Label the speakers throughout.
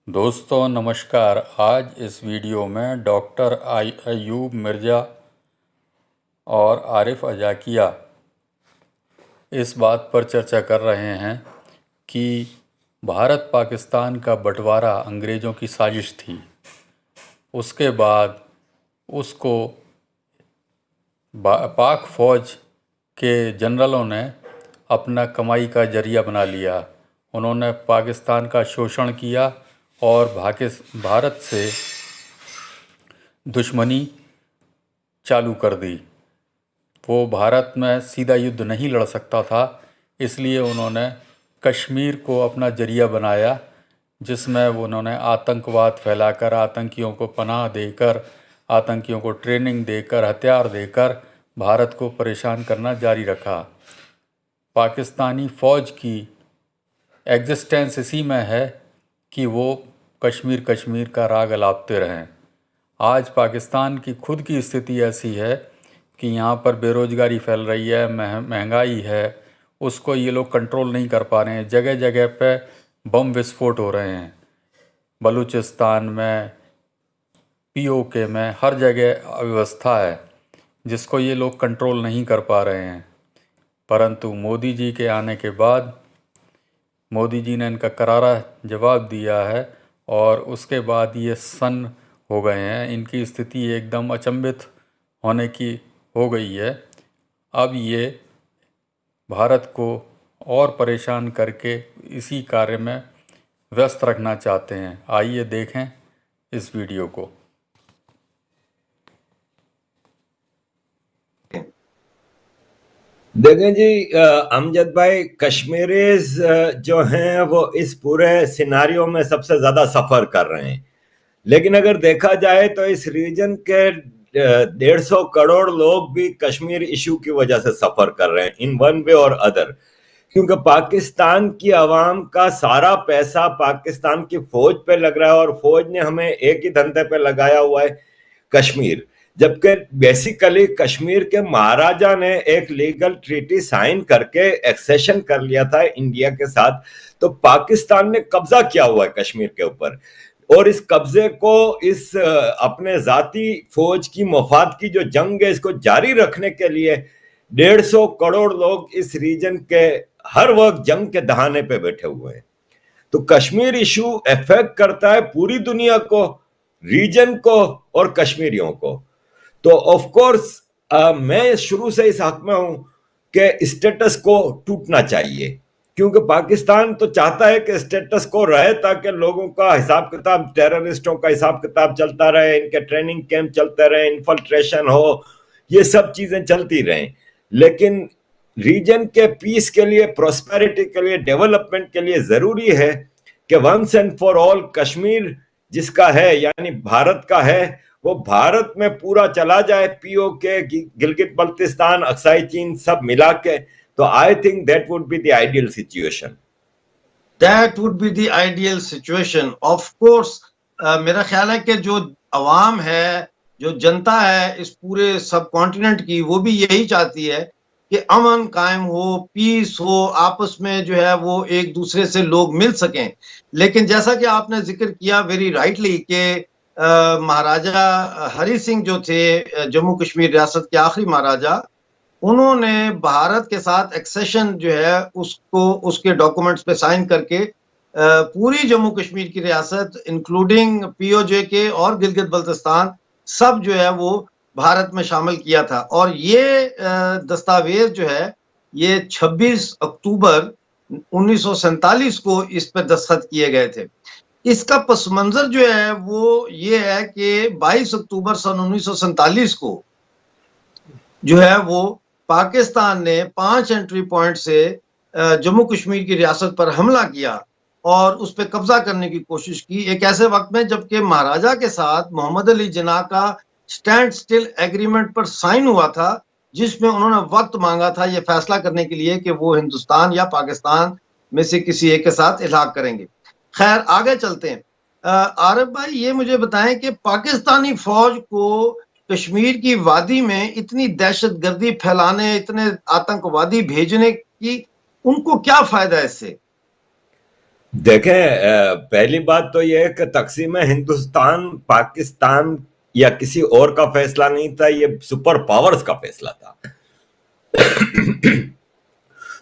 Speaker 1: दोस्तों नमस्कार। आज इस वीडियो में डॉक्टर अयूब मिर्ज़ा और आरिफ अजाकिया इस बात पर चर्चा कर रहे हैं कि भारत पाकिस्तान का बंटवारा अंग्रेज़ों की साजिश थी। उसके बाद उसको पाक फ़ौज के जनरलों ने अपना कमाई का जरिया बना लिया। उन्होंने पाकिस्तान का शोषण किया और भारत से दुश्मनी चालू कर दी। वो भारत में सीधा युद्ध नहीं लड़ सकता था, इसलिए उन्होंने कश्मीर को अपना जरिया बनाया, जिसमें उन्होंने आतंकवाद फैलाकर, आतंकियों को पनाह देकर, आतंकियों को ट्रेनिंग देकर, हथियार देकर भारत को परेशान करना जारी रखा। पाकिस्तानी फ़ौज की एग्जिस्टेंस इसी में है कि वो कश्मीर कश्मीर का राग अलापते रहें। आज पाकिस्तान की खुद की स्थिति ऐसी है कि यहाँ पर बेरोज़गारी फैल रही है, महंगाई है, उसको ये लोग कंट्रोल नहीं कर पा रहे हैं। जगह जगह पे बम विस्फोट हो रहे हैं। बलूचिस्तान में, पीओके में, हर जगह अव्यवस्था है जिसको ये लोग कंट्रोल नहीं कर पा रहे हैं। परंतु मोदी जी के आने के बाद मोदी जी ने इनका करारा जवाब दिया है और उसके बाद ये सन्न हो गए हैं। इनकी स्थिति एकदम अचंभित होने की हो गई है। अब ये भारत को और परेशान करके इसी कार्य में व्यस्त रखना चाहते हैं। आइए देखें इस वीडियो को।
Speaker 2: देखें जी, अमजद भाई, कश्मीरीज जो हैं वो इस पूरे सिनारियो में सबसे ज्यादा सफर कर रहे हैं। लेकिन अगर देखा जाए तो इस रीजन के 150 करोड़ लोग भी कश्मीर इशू की वजह से सफर कर रहे हैं इन वन वे और अदर, क्योंकि पाकिस्तान की आवाम का सारा पैसा पाकिस्तान की फौज पे लग रहा है और फौज ने हमें एक ही धंधे पे लगाया हुआ है, कश्मीर। जबकि बेसिकली कश्मीर के महाराजा ने एक लीगल ट्रीटी साइन करके एक्सेशन कर लिया था इंडिया के साथ, तो पाकिस्तान ने कब्जा किया हुआ है कश्मीर के ऊपर। और इस कब्जे को, इस अपने जाती फौज की मफाद की जो जंग है, इसको जारी रखने के लिए 150 करोड़ लोग इस रीजन के हर वक्त जंग के दहाने पे बैठे हुए हैं। तो कश्मीर इशू इफेक्ट करता है पूरी दुनिया को, रीजन को और कश्मीरियों को। तो ऑफ कोर्स मैं शुरू से इस हक में हूं कि स्टेटस को टूटना चाहिए, क्योंकि पाकिस्तान तो चाहता है कि स्टेटस को रहे ताकि लोगों का हिसाब किताब, टेररिस्टों का हिसाब किताब चलता रहे, इनके ट्रेनिंग कैंप चलते रहे, इन्फिल्ट्रेशन हो, ये सब चीजें चलती रहें। लेकिन रीजन के पीस के लिए, प्रोस्पेरिटी के लिए, डेवलपमेंट के लिए जरूरी है कि once and for all Kashmir जिसका है, यानी भारत का है, वो भारत में पूरा चला जाए। पीओके, गिलगित बल्तिस्तान, अक्साई चीन सब मिला के। तो I think that would be the ideal situation.
Speaker 3: That would be the ideal situation. Of course मेरा ख्याल है कि जो अवाम है, जो जनता है इस पूरे सब कॉन्टिनेंट की, वो भी यही चाहती है कि अमन कायम हो, पीस हो, आपस में जो है वो एक दूसरे से लोग मिल सकें। लेकिन जैसा कि आपने जिक्र किया वेरी राइटली कि महाराजा हरि सिंह जो थे, जम्मू कश्मीर रियासत के आखिरी महाराजा, उन्होंने भारत के साथ एक्सेशन जो है उसको, उसके डॉक्यूमेंट्स पे साइन करके पूरी जम्मू कश्मीर की रियासत इंक्लूडिंग पीओजे के और गिलगित बल्तिस्तान सब जो है वो भारत में शामिल किया था। और ये दस्तावेज जो है ये 26 अक्टूबर 1947 को इस पर दस्तखत किए गए थे। इसका पस मंजर जो है वो ये है कि 22 अक्टूबर सन 1947 को जो है वो पाकिस्तान ने 5 एंट्री पॉइंट से जम्मू कश्मीर की रियासत पर हमला किया और उस पर कब्जा करने की कोशिश की, एक ऐसे वक्त में जबकि महाराजा के साथ मोहम्मद अली जिन्ना का स्टैंड स्टिल एग्रीमेंट पर साइन हुआ था, जिसमें उन्होंने वक्त मांगा था ये फैसला करने के लिए कि वो हिंदुस्तान या पाकिस्तान में से किसी एक के साथ इलाक करेंगे। खैर आगे चलते हैं। आरिफ भाई, ये मुझे बताएं कि पाकिस्तानी फौज को कश्मीर की वादी में इतनी दहशतगर्दी फैलाने, इतने आतंकवादी भेजने की उनको क्या फायदा है इससे?
Speaker 2: देखें, पहली बात तो यह है कि तकसीम हिंदुस्तान पाकिस्तान या किसी और का फैसला नहीं था, ये सुपर पावर्स का फैसला था।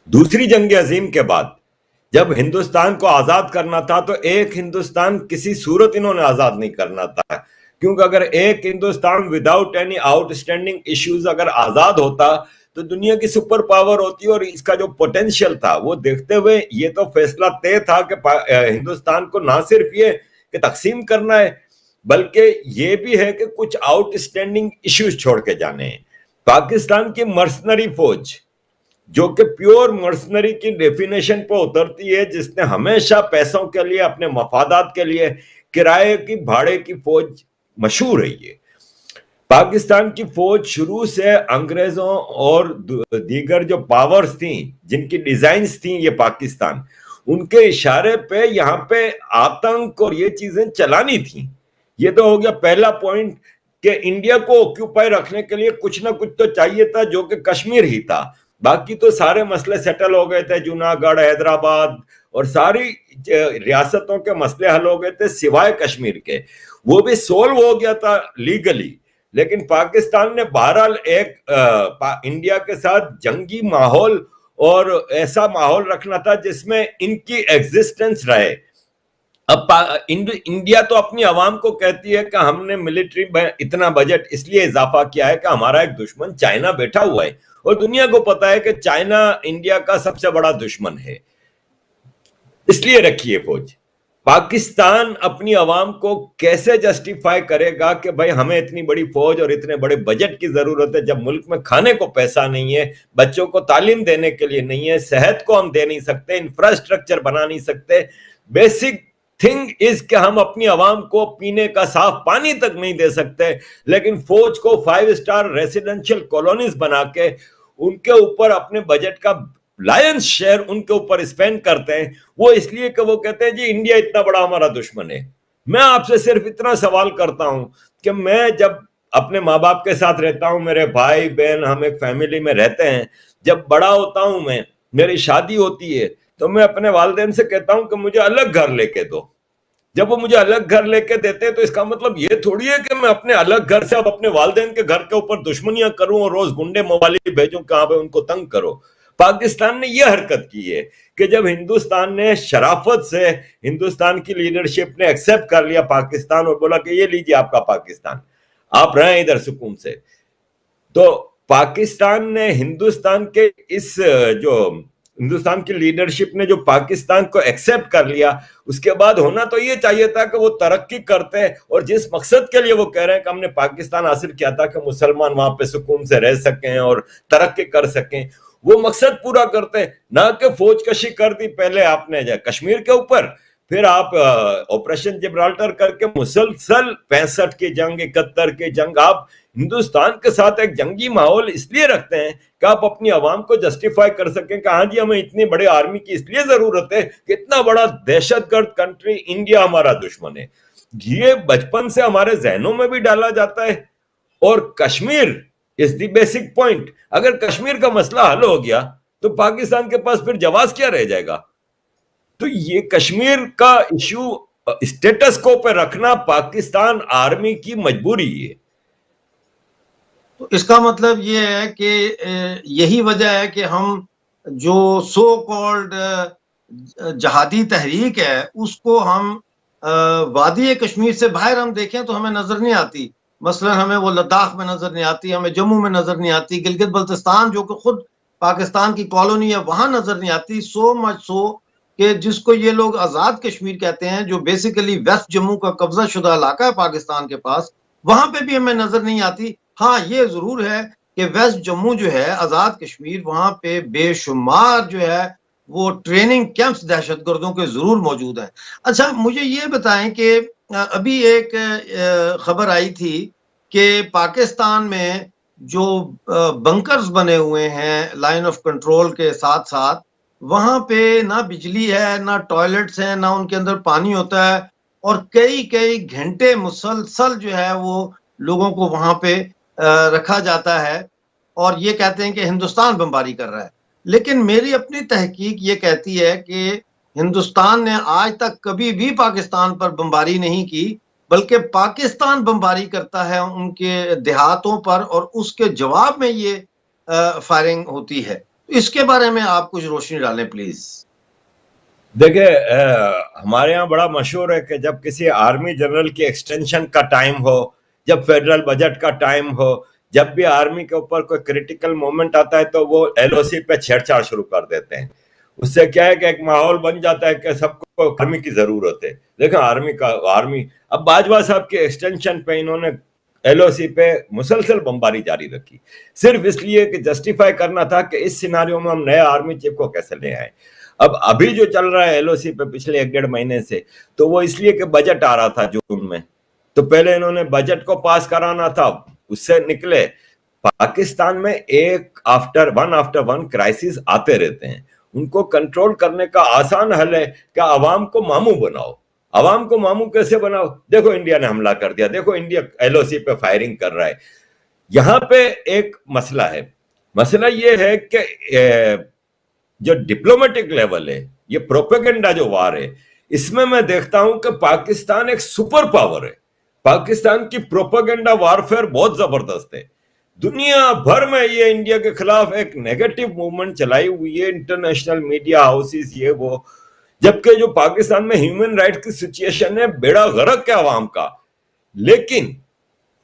Speaker 2: दूसरी जंग अजीम के बाद जब हिंदुस्तान को आजाद करना था तो एक हिंदुस्तान किसी सूरत इन्होंने आजाद नहीं करना था, क्योंकि अगर एक Hindustan without any outstanding issues अगर आजाद होता तो दुनिया की सुपर पावर होती और इसका जो पोटेंशियल था वो देखते हुए ये तो फैसला तय था कि हिंदुस्तान को ना सिर्फ ये कि तकसीम करना है बल्कि ये भी है कि कुछ आउटस्टैंडिंग इश्यूज छोड़ के जाने हैं। पाकिस्तान की मर्सनरी फौज जो कि प्योर मर्सनरी की डेफिनेशन पर उतरती है, जिसने हमेशा पैसों के लिए अपने मफादात के लिए किराए की भाड़े की फौज मशहूर है। ये पाकिस्तान की फौज शुरू से अंग्रेजों और दीगर जो पावर्स थी जिनकी डिजाइन्स थी ये पाकिस्तान, उनके इशारे पे यहाँ पे आतंक और ये चीजें चलानी थी। ये तो हो गया पहला पॉइंट कि इंडिया को ऑक्यूपाई रखने के लिए कुछ ना कुछ तो चाहिए था, जो कि कश्मीर ही था। बाकी तो सारे मसले सेटल हो गए थे, जूनागढ़, हैदराबाद और सारी रियासतों के मसले हल हो गए थे सिवाय कश्मीर के। वो भी सोल्व हो गया था लीगली, लेकिन पाकिस्तान ने बहरहाल एक इंडिया के साथ जंगी माहौल और ऐसा माहौल रखना था जिसमें इनकी एग्जिस्टेंस रहे। अब इंडिया तो अपनी आवाम को कहती है कि हमने मिलिट्री में इतना बजट इसलिए इजाफा किया है कि हमारा एक दुश्मन चाइना बैठा हुआ है और दुनिया को पता है कि चाइना इंडिया का सबसे बड़ा दुश्मन है, इसलिए रखी है फौज। पाकिस्तान अपनी आवाम को कैसे जस्टिफाई करेगा कि भाई हमें इतनी बड़ी फौज और इतने बड़े बजट की जरूरत है, जब मुल्क में खाने को पैसा नहीं है, बच्चों को तालीम देने के लिए नहीं है, सेहत को हम दे नहीं सकते, इंफ्रास्ट्रक्चर बना नहीं सकते। बेसिक थिंग इज कि हम अपनी आवाम को पीने का साफ पानी तक नहीं दे सकते, लेकिन फौज को 5 स्टार रेसिडेंशियल कॉलोनीज बना के उनके ऊपर अपने बजट का लायंस शेयर उनके ऊपर स्पेंड करते हैं। वो इसलिए कि वो कहते हैं जी इंडिया इतना बड़ा हमारा दुश्मन है। मैं आपसे सिर्फ इतना सवाल करता हूं कि मैं जब अपने माँ बाप के साथ रहता हूं, मेरे भाई बहन, हम एक फैमिली में रहते हैं, जब बड़ा होता हूं मैं, मेरी शादी होती है, तो मैं अपने वालिदैन से कहता हूं कि मुझे अलग घर लेके दो। जब वो मुझे अलग घर लेके देते हैं तो इसका मतलब ये थोड़ी है कि मैं अपने अलग घर से अब अपने वालिदैन के घर के ऊपर दुश्मनियां करूं और रोज गुंडे मवाली भेजूं कहां पे उनको तंग करो। पाकिस्तान ने यह हरकत की है कि जब हिंदुस्तान ने शराफत से, हिंदुस्तान की लीडरशिप ने एक्सेप्ट कर लिया पाकिस्तान और बोला कि ये लीजिए आपका पाकिस्तान, आप रहें इधर सुकून से, तो पाकिस्तान ने हिंदुस्तान के इस जो हिंदुस्तान की लीडरशिप ने जो पाकिस्तान को एक्सेप्ट कर लिया, उसके बाद होना तो ये चाहिए था कि वो तरक्की करते, और जिस मकसद के लिए वो कह रहे हैं कि हमने पाकिस्तान हासिल किया था कि मुसलमान वहां पे सुकून से रह सकें और तरक्की कर सकें, वो मकसद पूरा करते, ना कि फौज कशी कर दी पहले आपने कश्मीर के ऊपर, फिर आप ऑपरेशन जिब्राल्टर करके मुसलसल 65 की जंग, 71 की जंग, आप हिंदुस्तान के साथ एक जंगी माहौल इसलिए रखते हैं कि आप अपनी आवाम को जस्टिफाई कर सकें कि हाँ जी हमें इतनी बड़े आर्मी की इसलिए जरूरत है कि इतना बड़ा दहशतगर्द कंट्री इंडिया हमारा दुश्मन है। ये बचपन से हमारे जहनों में भी डाला जाता है। और Kashmir is the basic point. अगर कश्मीर का मसला हल हो गया तो पाकिस्तान के पास फिर जवाब क्या रह जाएगा? तो ये कश्मीर का इश्यू स्टेटस को पे रखना पाकिस्तान आर्मी की मजबूरी है।
Speaker 3: तो इसका मतलब ये है कि यही वजह है कि हम जो सो कॉल्ड जहादी तहरीक है उसको हम वादी कश्मीर से बाहर हम देखें तो हमें नजर नहीं आती। मसलन हमें वो लद्दाख में नजर नहीं आती, हमें जम्मू में नजर नहीं आती, गिलगित बल्तिस्तान जो कि खुद पाकिस्तान की कॉलोनी है वहां नजर नहीं आती। सो मच सो कि जिसको ये लोग आजाद कश्मीर कहते हैं, जो बेसिकली वेस्ट जम्मू का कब्जा शुदा इलाका है पाकिस्तान के पास, वहां पे भी हमें नजर नहीं आती। हाँ, ये जरूर है कि वेस्ट जम्मू जो है आजाद कश्मीर, वहां पे बेशुमार जो है वो ट्रेनिंग कैंप्स दहशतगर्दों के जरूर मौजूद हैं। अच्छा, मुझे ये बताएं कि अभी एक खबर आई थी कि पाकिस्तान में जो बंकर्स बने हुए हैं लाइन ऑफ कंट्रोल के साथ साथ, वहां पे ना बिजली है, ना टॉयलेट्स हैं, ना उनके अंदर पानी होता है, और कई कई घंटे मुसलसल जो है वो लोगों को वहां पे रखा जाता है, और ये कहते हैं कि हिंदुस्तान बमबारी कर रहा है। लेकिन मेरी अपनी तहकीक ये कहती है कि हिंदुस्तान ने आज तक कभी भी पाकिस्तान पर बमबारी नहीं की, बल्कि पाकिस्तान बमबारी करता है उनके देहातों पर और उसके जवाब में ये फायरिंग होती है। इसके बारे में आप कुछ रोशनी डालें प्लीज।
Speaker 2: देखिए, हमारे यहाँ बड़ा मशहूर है कि जब किसी आर्मी जनरल की एक्सटेंशन का टाइम हो, जब फेडरल बजट का टाइम हो, जब भी आर्मी के ऊपर कोई क्रिटिकल मोमेंट आता है तो वो एलओसी पे छेड़छाड़ शुरू कर देते हैं। उससे क्या है कि एक माहौल बन जाता है कि सबको आर्मी की जरूरत है। देखो आर्मी अब बाजवा साहब के एक्सटेंशन पे इन्होंने एलओसी पे मुसलसल बमबारी जारी रखी, सिर्फ इसलिए कि जस्टिफाई करना था कि इस सिनारियो में हम नए आर्मी चीफ को कैसे ले आए। अब अभी जो चल रहा है एलओसी पे पिछले 1-1.5 महीने से, तो वो इसलिए कि बजट आ रहा था जून में, तो पहले इन्होंने बजट को पास कराना था, उससे निकले। पाकिस्तान में वन आफ्टर वन क्राइसिस आते रहते हैं, उनको कंट्रोल करने का आसान हल है कि आवाम को मामू बनाओ। आवाम को मामू कैसे बनाओ? देखो इंडिया ने हमला कर दिया, देखो इंडिया एलओसी पे फायरिंग कर रहा है। यहां पे एक मसला है, मसला ये है कि जो डिप्लोमेटिक लेवल है, ये प्रोपेगेंडा जो वार है, इसमें मैं देखता हूं कि पाकिस्तान एक सुपर पावर है। पाकिस्तान की प्रोपेगेंडा वारफेयर बहुत जबरदस्त है। दुनिया भर में ये इंडिया के खिलाफ एक नेगेटिव मूवमेंट चलाई हुई है, इंटरनेशनल मीडिया हाउसेस ये वो, जबकि जो पाकिस्तान में ह्यूमन राइट की सिचुएशन है बेड़ा गर्क है आवाम का। लेकिन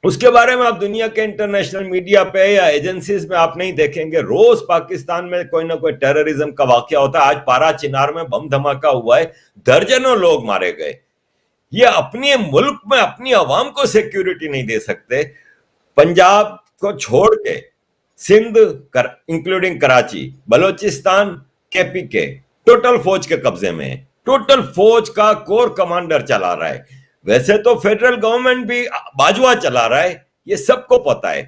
Speaker 2: उसके बारे में आप दुनिया के इंटरनेशनल मीडिया पे या एजेंसीज में आप नहीं देखेंगे। रोज पाकिस्तान में कोई ना कोई टेररिज्म का वाकया होता है। आज पारा चिनार में बम धमाका हुआ है, दर्जनों लोग मारे गए। ये अपने मुल्क में अपनी आवाम को सिक्योरिटी नहीं दे सकते। पंजाब को छोड़ के Sindh including Karachi, Balochistan, KPK total फौज के कब्जे में है। टोटल फौज का कोर कमांडर चला रहा है। वैसे तो फेडरल गवर्नमेंट भी बाजवा चला रहा है, ये सबको पता है।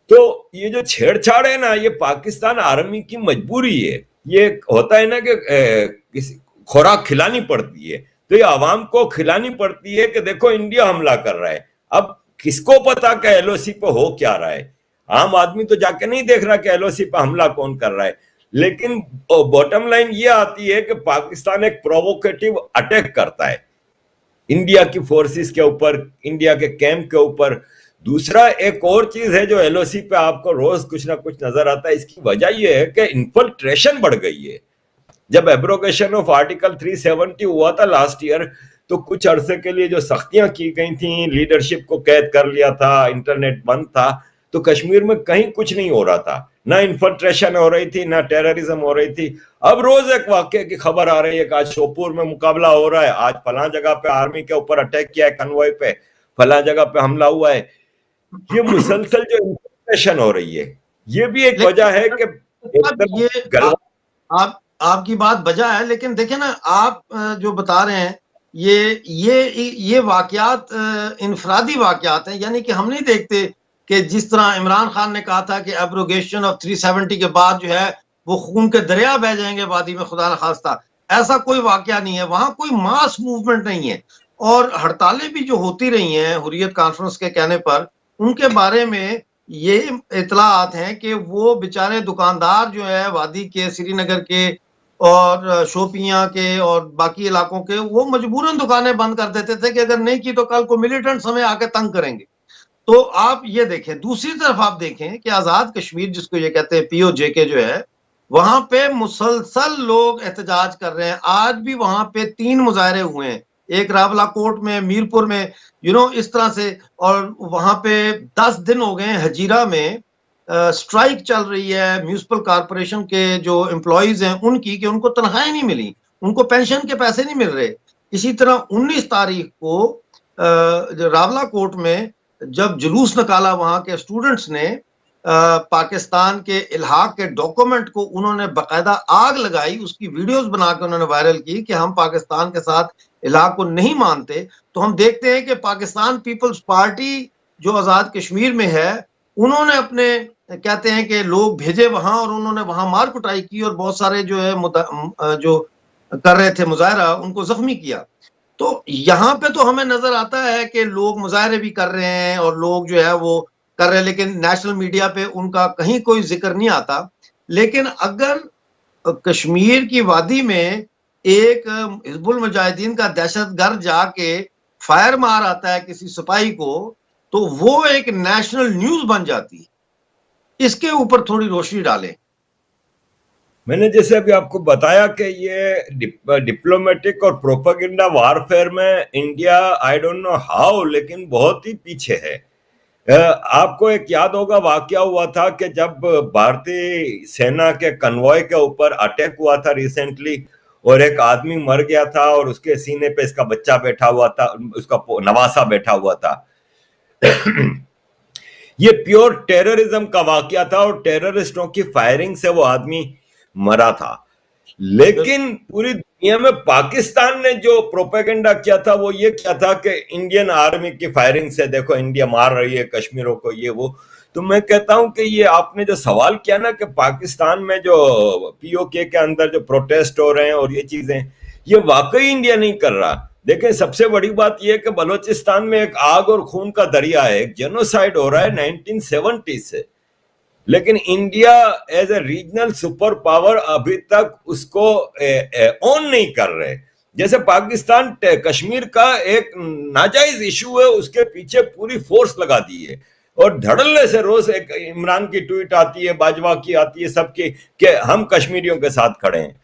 Speaker 2: तो ये जो छेड़छाड़ है ना, ये पाकिस्तान आर्मी की मजबूरी है। ये होता है ना कि खुराक खिलानी पड़ती है, तो ये आवाम को खिलानी पड़ती है कि देखो इंडिया हमला कर रहा है। अब किसको पता कि एलओसी पे हो क्या रहा है? आम आदमी तो जाके नहीं देख रहा कि एलओसी पे हमला कौन कर रहा है। लेकिन बॉटम लाइन ये आती है कि पाकिस्तान एक प्रोवोकेटिव अटैक करता है इंडिया की फोर्सेस के ऊपर, इंडिया के कैंप के ऊपर। दूसरा एक और चीज है जो एलओसी पे आपको रोज कुछ ना कुछ नजर आता है। इसकी वजह यह है कि इन्फिल्ट्रेशन बढ़ गई है। जब एब्रोगेशन ऑफ आर्टिकल 370 हुआ था लास्ट ईयर, तो कुछ अरसे के लिए जो सख्तियां की गई थी, लीडरशिप को कैद कर लिया था, इंटरनेट बंद था, तो कश्मीर में कहीं कुछ नहीं हो रहा था। ना इन्फिल्ट्रेशन हो रही थी, ना टेररिज्म हो रही थी। अब रोज एक वाक्य की खबर आ रही है कि आज शोपुर में मुकाबला हो रहा है, आज फलां जगह पे आर्मी के ऊपर अटैक किया है, कन्वॉय पे फलां जगह पे हमला हुआ है। ये मुसलसल जो इन्फिल्ट्रेशन हो रही है, ये भी एक वजह है कि
Speaker 3: आपकी बात वजह है। लेकिन देखिए ना, आप जो बता रहे हैं ये वाकयात इनफरादी वाकयात हैं। यानी कि हम नहीं देखते कि जिस तरह इमरान खान ने कहा था कि एब्रोगेशन ऑफ 370 के बाद जो है वो खून के दरिया बह जाएंगे वादी में, खुदा न खास्ता, ऐसा कोई वाकया नहीं है। वहां कोई मास मूवमेंट नहीं है। और हड़तालें भी जो होती रही हैं हुर्रियत कॉन्फ्रेंस के कहने पर, उनके बारे में ये इतलात हैं कि वो बेचारे दुकानदार जो है वादी के, श्रीनगर के और शोपियां के और बाकी इलाकों के, वो मजबूरन दुकानें बंद कर देते थे कि अगर नहीं की तो कल को मिलिटेंट्स हमें आके तंग करेंगे। तो आप ये देखें। दूसरी तरफ आप देखें कि आजाद कश्मीर जिसको ये कहते हैं, पीओजेके जो है, वहां पे मुसलसल लोग एहतजाज कर रहे हैं। आज भी वहां पे 3 मुजाहरे हुए हैं, एक रावला कोट में, मीरपुर में, इस तरह से। और वहां पे 10 दिन हो गए हजीरा में स्ट्राइक चल रही है म्यूनिसिपल कॉर्पोरेशन के जो एम्प्लॉइज हैं उनकी, कि उनको तनख्वाहें नहीं मिली, उनको पेंशन के पैसे नहीं मिल रहे। इसी तरह 19 तारीख को रावला कोट में जब जुलूस निकाला वहां के स्टूडेंट्स ने, पाकिस्तान के इल्हाक के डॉक्यूमेंट को उन्होंने बाकायदा आग लगाई, उसकी वीडियोस बना के उन्होंने वायरल की कि हम पाकिस्तान के साथ इल्हाक को नहीं मानते। तो हम देखते हैं कि पाकिस्तान पीपल्स पार्टी जो आजाद कश्मीर में है, उन्होंने अपने कहते हैं कि लोग भेजे वहां और उन्होंने वहां मार कुटाई की और बहुत सारे जो है जो कर रहे थे मुजाहरा, उनको जख्मी किया। तो यहाँ पे तो हमें नजर आता है कि लोग मुजाहरे भी कर रहे हैं और लोग जो है वो कर रहे हैं, लेकिन नेशनल मीडिया पे उनका कहीं कोई जिक्र नहीं आता। लेकिन अगर कश्मीर की वादी में एक हिजबुल मुजाहिदीन का दहशतगर्द जाके फायर मार आता है किसी सिपाही को, तो वो एक नेशनल न्यूज बन जाती है। इसके ऊपर थोड़ी रोशनी डालें।
Speaker 2: मैंने जैसे अभी आपको बताया कि ये डिप्लोमेटिक और प्रोपेगेंडा वारफेयर में India I don't know how लेकिन बहुत ही पीछे है। आपको एक याद होगा वाकया हुआ था कि जब भारतीय सेना के कन्वॉय के ऊपर अटैक हुआ था रिसेंटली और एक आदमी मर गया था और उसके सीने पे इसका बच्चा बैठा हुआ था, उसका नवासा बैठा हुआ था। ये प्योर टेररिज्म का वाकया था और टेररिस्टों की फायरिंग से वो आदमी मरा था। लेकिन पूरी दुनिया में पाकिस्तान ने जो प्रोपेगेंडा किया था वो ये किया था कि इंडियन आर्मी की फायरिंग से देखो इंडिया मार रही है कश्मीरों को, ये वो। तो मैं कहता हूं कि ये आपने जो सवाल किया ना कि पाकिस्तान में जो पीओके के अंदर जो प्रोटेस्ट हो रहे हैं और ये चीजें, ये वाकई इंडिया नहीं कर रहा। देखें सबसे बड़ी बात यह है कि बलूचिस्तान में एक आग और खून का दरिया है, एक जेनोसाइड हो रहा है 1970 से, लेकिन India as a regional super power अभी तक उसको ऑन नहीं कर रहे। जैसे पाकिस्तान कश्मीर का एक नाजायज इशू है, उसके पीछे पूरी फोर्स लगा दी है और धड़ल्ले से रोज एक इमरान की ट्वीट आती है, बाजवा की आती है, सबकी कि हम कश्मीरियों के साथ खड़े हैं।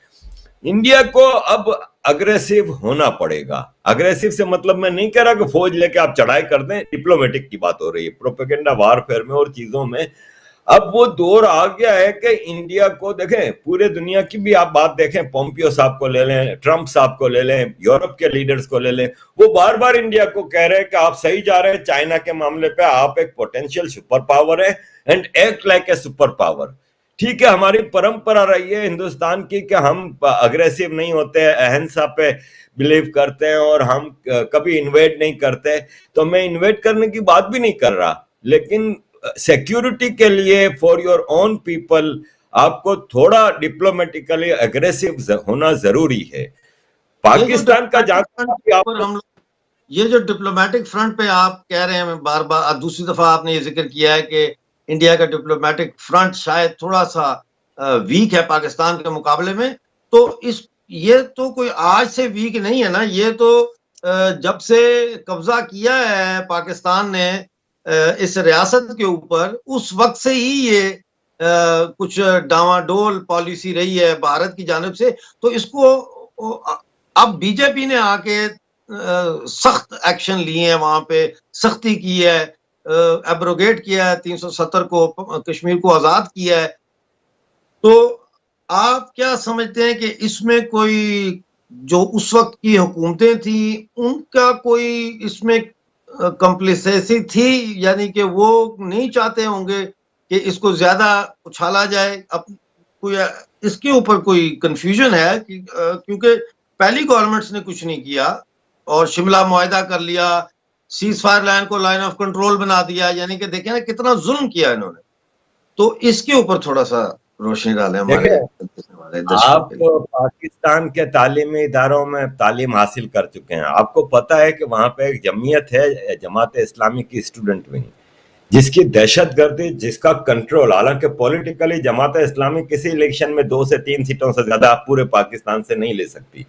Speaker 2: इंडिया को अब अग्रेसिव होना पड़ेगा। अग्रेसिव से मतलब मैं नहीं कह रहा कि फौज लेके आप चढ़ाई कर दें, डिप्लोमेटिक की बात हो रही है। प्रोपेगेंडा वारफेयर में और चीजों में अब वो दौर आ गया है कि इंडिया को देखें, पूरे दुनिया की भी आप बात देखें, पोम्पियो साहब को ले लें, ट्रंप साहब को ले लें, यूरोप के लीडर्स को ले लें, वो बार बार इंडिया को कह रहे हैं कि आप सही जा रहे हैं चाइना के मामले पे, आप एक पोटेंशियल सुपर पावर है and act like a super power. ठीक है, हमारी परंपरा रही है हिंदुस्तान की कि हम अग्रेसिव नहीं होते, अहिंसा पे बिलीव करते हैं और हम कभी इन्वेड नहीं करते। तो मैं इन्वेड करने की बात भी नहीं कर रहा, लेकिन सिक्योरिटी के लिए फॉर योर ओन पीपल आपको थोड़ा डिप्लोमेटिकली अग्रेसिव होना जरूरी है। पाकिस्तान का
Speaker 3: ये जो डिप्लोमेटिक फ्रंट पे आप कह रहे हैं, बार बार दूसरी दफा आपने ये जिक्र किया है कि इंडिया का डिप्लोमेटिक फ्रंट शायद थोड़ा सा वीक है पाकिस्तान के मुकाबले में, तो ये तो कोई आज से वीक नहीं है ना, ये तो जब से कब्जा किया है पाकिस्तान ने इस रियासत के ऊपर, उस वक्त से ही ये कुछ डावाडोल पॉलिसी रही है भारत की जानिब से। तो इसको अब बीजेपी ने आके सख्त एक्शन लिए हैं, वहां पे सख्ती की है, एब्रोगेट किया है 370 को, कश्मीर को आजाद किया है। तो आप क्या समझते हैं कि इसमें कोई जो उस वक्त की हुकूमतें थी उनका कोई इसमें कंप्लिसेंसी थी, यानी कि वो नहीं चाहते होंगे कि इसको ज्यादा उछाला जाए? अब कोई इसके ऊपर कोई कंफ्यूजन है कि क्योंकि पहली गवर्नमेंट्स ने कुछ नहीं किया और शिमला मुआहदा कर लिया, सीज फायर लाइन को लाइन ऑफ कंट्रोल बना दिया, यानी कि देखें ना कितना जुल्म किया इन्होंने। तो इसके ऊपर थोड़ा सा रोशनी डालें हमारे
Speaker 2: आप पाकिस्तान के तालीमी इदारों में तालीम हासिल कर चुके हैं, आपको पता है कि वहां पे एक जमीयत है जमात इस्लामी की स्टूडेंट विंग, जिसकी दहशतगर्दी, जिसका कंट्रोल, हालांकि पॉलिटिकली जमात इस्लामी किसी इलेक्शन में 2 से 3 सीटों से ज्यादा पूरे पाकिस्तान से नहीं ले सकती,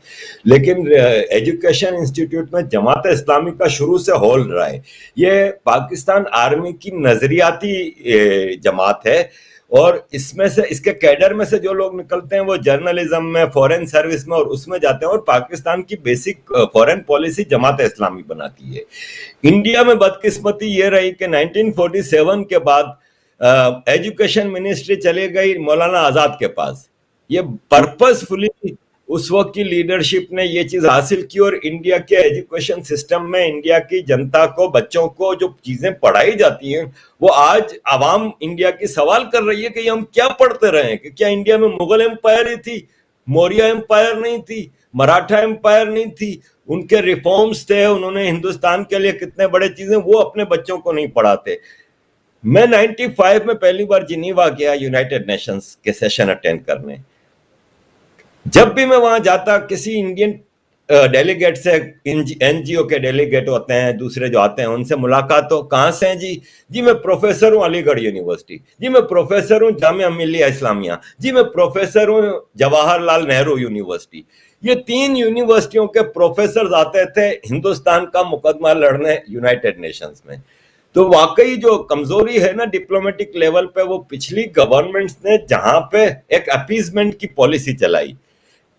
Speaker 2: लेकिन एजुकेशन इंस्टीट्यूट में जमात इस्लामी का शुरू से होल्ड रहा है। ये पाकिस्तान आर्मी की नजरियाती जमात है और इसमें से, इसके कैडर में से जो लोग निकलते हैं वो जर्नलिज्म में, फॉरेन सर्विस में और उसमें जाते हैं और पाकिस्तान की basic foreign policy Jamaat Islami बनाती है। इंडिया में बदकिस्मती ये रही कि 1947 के बाद एजुकेशन मिनिस्ट्री चली गई मौलाना आजाद के पास। ये पर्पसफुली उस वक्त की लीडरशिप ने ये चीज हासिल की और इंडिया के एजुकेशन सिस्टम में इंडिया की जनता को, बच्चों को जो चीजें पढ़ाई जाती हैं वो आज आवाम इंडिया की सवाल कर रही है कि हम क्या पढ़ते रहे, कि क्या इंडिया में मुगल एम्पायर ही थी, मौर्य एम्पायर नहीं थी, मराठा एम्पायर नहीं थी, उनके रिफॉर्म्स थे, उन्होंने हिंदुस्तान के लिए कितने बड़े चीजें, वो अपने बच्चों को नहीं पढ़ाते। मैं 95 में पहली बार जिनीवा गया यूनाइटेड नेशंस के सेशन अटेंड करने। जब भी मैं वहां जाता, किसी इंडियन डेलीगेट से, एनजीओ के डेलीगेट होते हैं दूसरे जो आते हैं, उनसे मुलाकात हो, कहाँ से हैं जी? जी मैं प्रोफेसर हूँ अलीगढ़ यूनिवर्सिटी, जी मैं प्रोफेसर हूँ जामिया मिल्लिया इस्लामिया, जी मैं प्रोफेसर हूँ जवाहरलाल नेहरू यूनिवर्सिटी। ये 3 यूनिवर्सिटियों के प्रोफेसर आते थे हिंदुस्तान का मुकदमा लड़ने यूनाइटेड नेशंस में। तो वाकई जो कमजोरी है ना डिप्लोमेटिक लेवल पे, वो पिछली गवर्नमेंट्स ने जहां पे एक अपीजमेंट की पॉलिसी चलाई।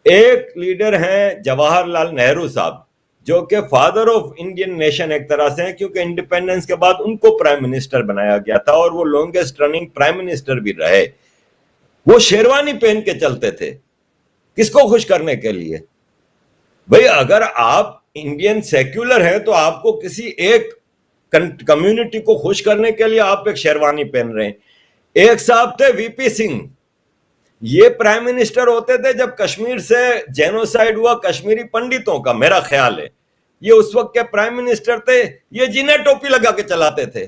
Speaker 2: एक लीडर हैं जवाहरलाल नेहरू साहब, जो कि फादर ऑफ इंडियन नेशन एक तरह से हैं, क्योंकि इंडिपेंडेंस के बाद उनको प्राइम मिनिस्टर बनाया गया था और वो लॉन्गेस्ट रनिंग प्राइम मिनिस्टर भी रहे। वो शेरवानी पहन के चलते थे, किसको खुश करने के लिए? भाई अगर आप इंडियन सेक्युलर हैं तो आपको किसी एक कम्युनिटी को खुश करने के लिए आप एक शेरवानी पहन रहे हैं। एक साहब थे वीपी सिंह, ये प्राइम मिनिस्टर होते थे जब कश्मीर से जेनोसाइड हुआ कश्मीरी पंडितों का, मेरा ख्याल है ये उस वक्त के प्राइम मिनिस्टर थे। ये जिन्हें टोपी लगा के चलाते थे।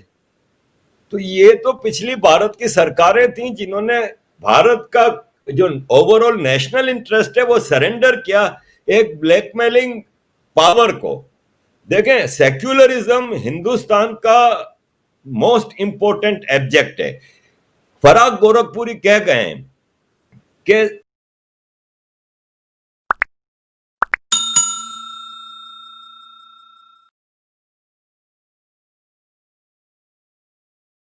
Speaker 2: तो ये तो पिछली भारत की सरकारें थी जिन्होंने भारत का जो ओवरऑल नेशनल इंटरेस्ट है वो सरेंडर किया एक ब्लैकमेलिंग पावर को। देखें, सेक्युलरिज्म हिंदुस्तान का मोस्ट इंपोर्टेंट एब्जेक्ट है। फराग गोरखपुरी कह गए हैं कि